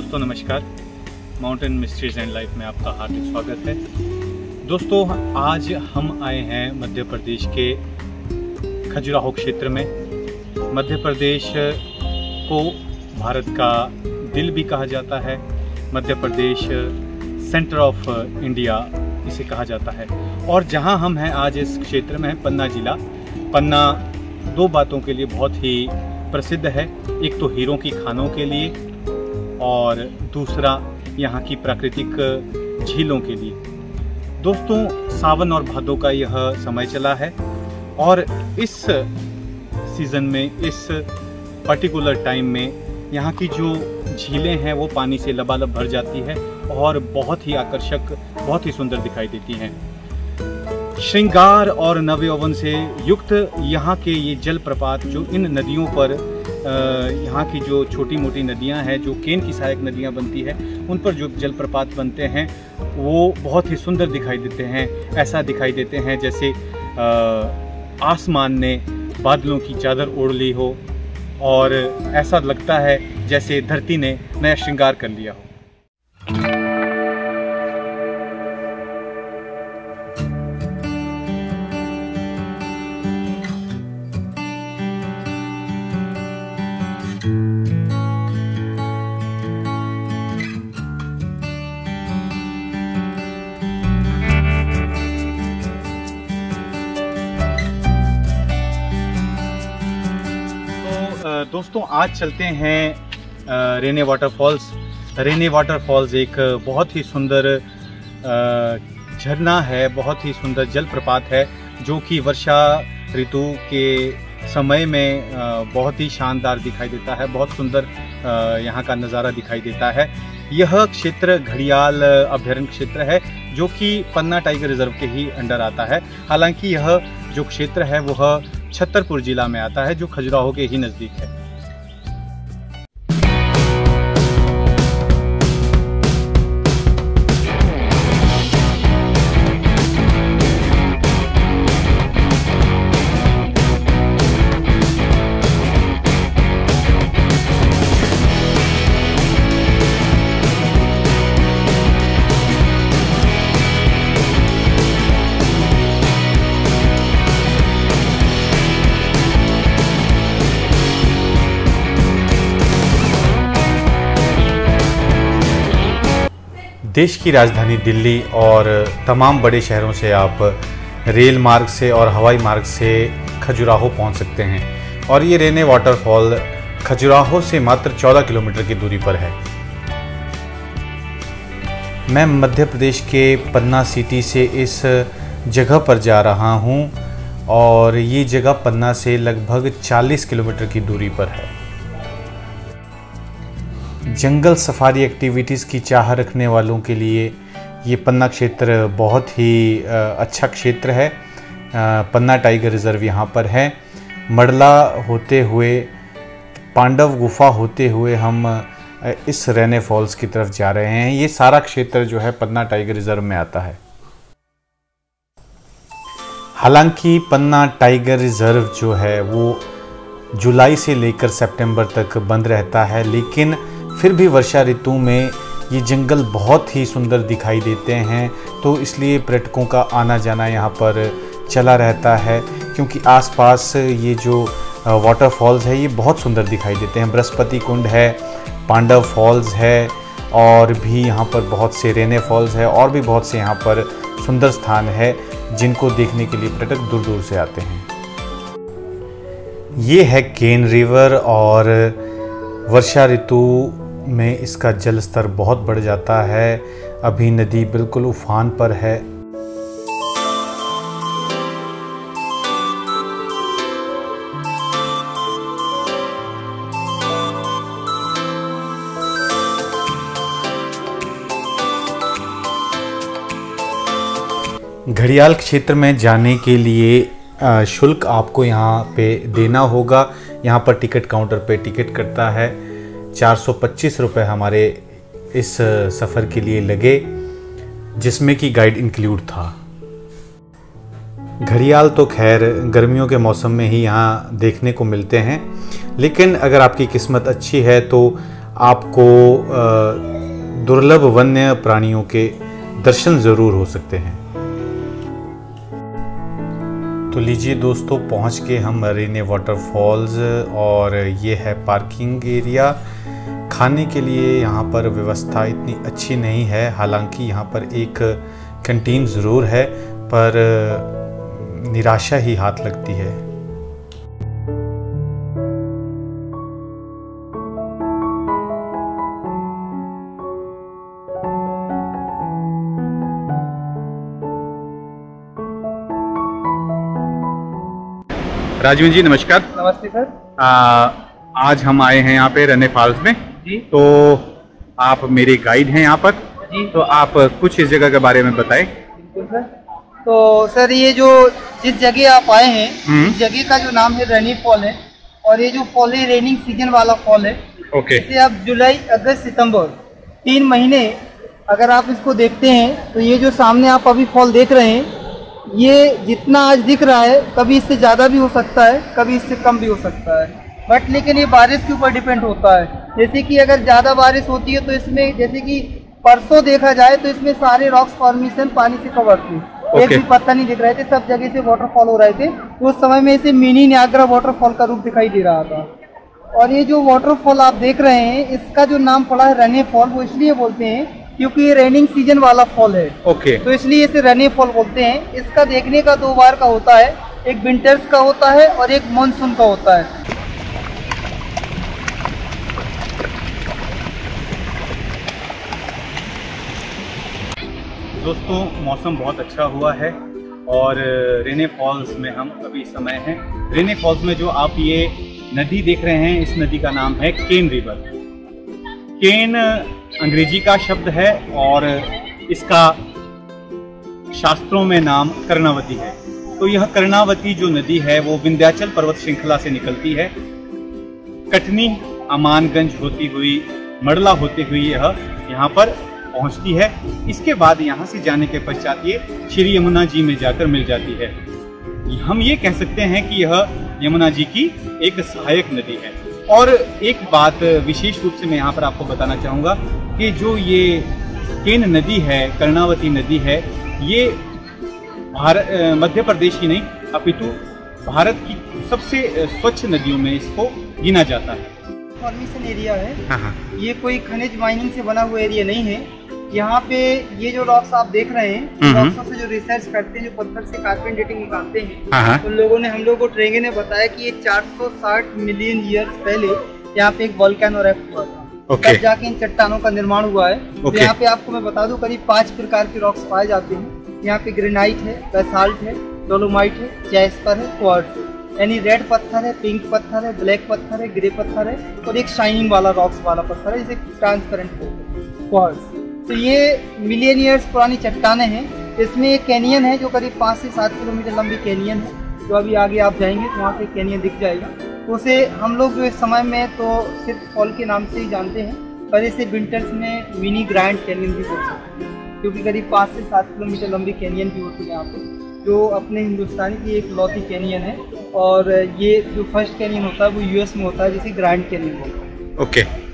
दोस्तों नमस्कार। Mountain mysteries and life में आपका हार्दिक स्वागत है। दोस्तों आज हम आए हैं मध्य प्रदेश के खजुराहो क्षेत्र में। मध्य प्रदेश को भारत का दिल भी कहा जाता है। Madhya Pradesh centre of India इसे कहा जाता है। और जहां हम हैं आज इस क्षेत्र में है पन्ना जिला। पन्ना दो बातों के लिए बहुत ही प्रसिद्ध है। एक तो हीरों की खानों के लिए और दूसरा यहाँ की प्राकृतिक झीलों के लिए। दोस्तों सावन और भादों का यह समय चला है और इस सीज़न में, इस पर्टिकुलर टाइम में यहाँ की जो झीलें हैं वो पानी से लबालब भर जाती है और बहुत ही आकर्षक, बहुत ही सुंदर दिखाई देती हैं। श्रृंगार और नवयौवन से युक्त यहाँ के ये जलप्रपात जो इन नदियों पर, यहाँ की जो छोटी मोटी नदियाँ हैं जो केन की सहायक नदियाँ बनती है, उन पर जो जलप्रपात बनते हैं वो बहुत ही सुंदर दिखाई देते हैं। ऐसा दिखाई देते हैं जैसे आसमान ने बादलों की चादर ओढ़ ली हो और ऐसा लगता है जैसे धरती ने नया श्रृंगार कर लिया हो। दोस्तों आज चलते हैं रेने वाटरफॉल्स। रेने वाटरफॉल्स एक बहुत ही सुंदर झरना है, बहुत ही सुंदर जलप्रपात है जो कि वर्षा ऋतु के समय में बहुत ही शानदार दिखाई देता है। बहुत सुंदर यहाँ का नज़ारा दिखाई देता है। यह क्षेत्र घड़ियाल अभ्यारण्य क्षेत्र है जो कि पन्ना टाइगर रिजर्व के ही अंडर आता है। हालांकि यह जो क्षेत्र है वह छतरपुर जिला में आता है जो खजुराहो के ही नज़दीक है। देश की राजधानी दिल्ली और तमाम बड़े शहरों से आप रेल मार्ग से और हवाई मार्ग से खजुराहो पहुंच सकते हैं। और ये रेने वाटरफॉल खजुराहो से मात्र 14 किलोमीटर की दूरी पर है। मैं मध्य प्रदेश के पन्ना सिटी से इस जगह पर जा रहा हूं और ये जगह पन्ना से लगभग 40 किलोमीटर की दूरी पर है। जंगल सफारी एक्टिविटीज़ की चाह रखने वालों के लिए ये पन्ना क्षेत्र बहुत ही अच्छा क्षेत्र है। पन्ना टाइगर रिजर्व यहाँ पर है। मडला होते हुए, पांडव गुफा होते हुए हम इस रेने फॉल्स की तरफ जा रहे हैं। ये सारा क्षेत्र जो है पन्ना टाइगर रिजर्व में आता है। हालांकि पन्ना टाइगर रिजर्व जो है वो जुलाई से लेकर सितंबर तक बंद रहता है, लेकिन फिर भी वर्षा ऋतु में ये जंगल बहुत ही सुंदर दिखाई देते हैं। तो इसलिए पर्यटकों का आना जाना यहाँ पर चला रहता है क्योंकि आसपास ये जो वाटरफॉल्स है ये बहुत सुंदर दिखाई देते हैं। बृहस्पति कुंड है, पांडव फॉल्स है और भी यहाँ पर बहुत से रेने फॉल्स है और भी बहुत से यहाँ पर सुंदर स्थान है जिनको देखने के लिए पर्यटक दूर दूर से आते हैं। ये है केन रिवर और वर्षा ऋतु में इसका जल स्तर बहुत बढ़ जाता है। अभी नदी बिल्कुल उफान पर है। घड़ियाल क्षेत्र में जाने के लिए शुल्क आपको यहाँ पे देना होगा। यहाँ पर टिकट काउंटर पे टिकट कटता है। 425 रुपये हमारे इस सफ़र के लिए लगे जिसमें कि गाइड इंक्लूड था। घड़ियाल तो खैर गर्मियों के मौसम में ही यहाँ देखने को मिलते हैं, लेकिन अगर आपकी किस्मत अच्छी है तो आपको दुर्लभ वन्य प्राणियों के दर्शन ज़रूर हो सकते हैं। तो लीजिए दोस्तों, पहुंच के हम रेने वाटरफॉल्स, और ये है पार्किंग एरिया। खाने के लिए यहाँ पर व्यवस्था इतनी अच्छी नहीं है, हालांकि यहाँ पर एक कैंटीन ज़रूर है, पर निराशा ही हाथ लगती है। राजीव जी नमस्कार। नमस्ते सर। आज हम आए हैं यहाँ पे रेने फॉल्स में जी। तो आप मेरे गाइड हैं यहाँ पर जी। तो आप कुछ इस जगह के बारे में बताएं। बिल्कुल सर। तो सर ये जो जिस जगह आप आए हैं, इस जगह का जो नाम है रेनी फॉल है, और ये जो फॉल है रेनिंग सीजन वाला फॉल है। ओके। इसे आप जुलाई, अगस्त, सितंबर 3 महीने अगर आप इसको देखते हैं तो ये जो सामने आप अभी फॉल देख रहे हैं, ये जितना आज दिख रहा है कभी इससे ज़्यादा भी हो सकता है, कभी इससे कम भी हो सकता है, बट लेकिन ये बारिश के ऊपर डिपेंड होता है। जैसे कि अगर ज़्यादा बारिश होती है तो इसमें, जैसे कि परसों देखा जाए तो इसमें सारे रॉक्स फॉर्मेशन पानी से कवर थे। एक भी पत्ता नहीं दिख रहे थे, सब जगह से वाटरफॉल हो रहे थे। तो उस समय में इसे मिनी नियाग्रा वाटरफॉल का रूप दिखाई दे रहा था। और ये जो वाटरफॉल आप देख रहे हैं, इसका जो नाम पड़ा है रेने फॉल, वो इसलिए बोलते हैं क्योंकि ये रेनिंग सीजन वाला फॉल है। ओके। तो इसलिए इसे रेनी फॉल बोलते हैं। इसका देखने का 2 बार का होता है, एक विंटर्स का होता है और एक मानसून का होता है। दोस्तों मौसम बहुत अच्छा हुआ है और रेने फॉल्स में हम अभी समय हैं। रेने फॉल्स में जो आप ये नदी देख रहे हैं, इस नदी का नाम है केन रिवर। केन अंग्रेजी का शब्द है और इसका शास्त्रों में नाम कर्णावती है। तो यह कर्णावती जो नदी है वो विंध्याचल पर्वत श्रृंखला से निकलती है। कटनी, अमानगंज होती हुई, मड़ला होती हुई यह यहाँ पर पहुँचती है। इसके बाद यहाँ से जाने के पश्चात ये श्री यमुना जी में जाकर मिल जाती है। हम ये कह सकते हैं कि यह यमुना जी की एक सहायक नदी है। और एक बात विशेष रूप से मैं यहाँ पर आपको बताना चाहूँगा कि जो ये केन नदी है, कर्णावती नदी है, ये मध्य प्रदेश ही नहीं अपितु भारत की सबसे स्वच्छ नदियों में इसको गिना जाता है। फॉर्मेशन एरिया है। ये कोई खनिज माइनिंग से बना हुआ एरिया नहीं है। यहाँ पे ये जो रॉक्स आप देख रहे हैं, रॉक्सों से जो रिसर्च करते हैं, जो पत्थर से कार्बन डेटिंग निकालते हैं, तो लोगों ने, हम लोगों को ट्रेंगे ने बताया कि ये 460 मिलियन ईयर्स पहले यहाँ पे एक वोल्केनो इरप्ट हुआ था। तब जाके इन चट्टानों का निर्माण हुआ है। तो यहाँ पे आपको मैं बता दूं करीब 5 प्रकार के रॉक्स पाए जाते हैं। यहाँ पे ग्रेनाइट है, बेसाल्ट है, डोलोमाइट है, जैस्पर है, क्वार्ट्ज है। यानी रेड पत्थर है, पिंक पत्थर है, ब्लैक पत्थर है, ग्रे पत्थर है, और एक शाइनिंग वाला रॉक्स वाला पत्थर है जिसे ट्रांसपेरेंट बोलते हैं, क्वार्ट्ज। तो ये मिलियन ईयर्स पुरानी चट्टानें हैं। इसमें एक कैनियन है जो करीब 5 से 7 किलोमीटर लंबी कैनियन है। जो अभी आगे आप जाएंगे तो वहाँ से कैनियन दिख जाएगा। तो उसे हम लोग जो इस समय में तो सिर्फ फॉल के नाम से ही जानते हैं, पर इसे विंटर्स में मिनी ग्रैंड कैनियन भी बोल सकते हैं, क्योंकि करीब 5 से 7 किलोमीटर लंबी कैनियन भी होती है यहाँ पे, जो अपने हिंदुस्तान की एक लौती कैनियन है। और ये जो फर्स्ट कैनियन होता है वो US में होता है, जिसे ग्रैंड कैनियन बोलते हैं। ओके।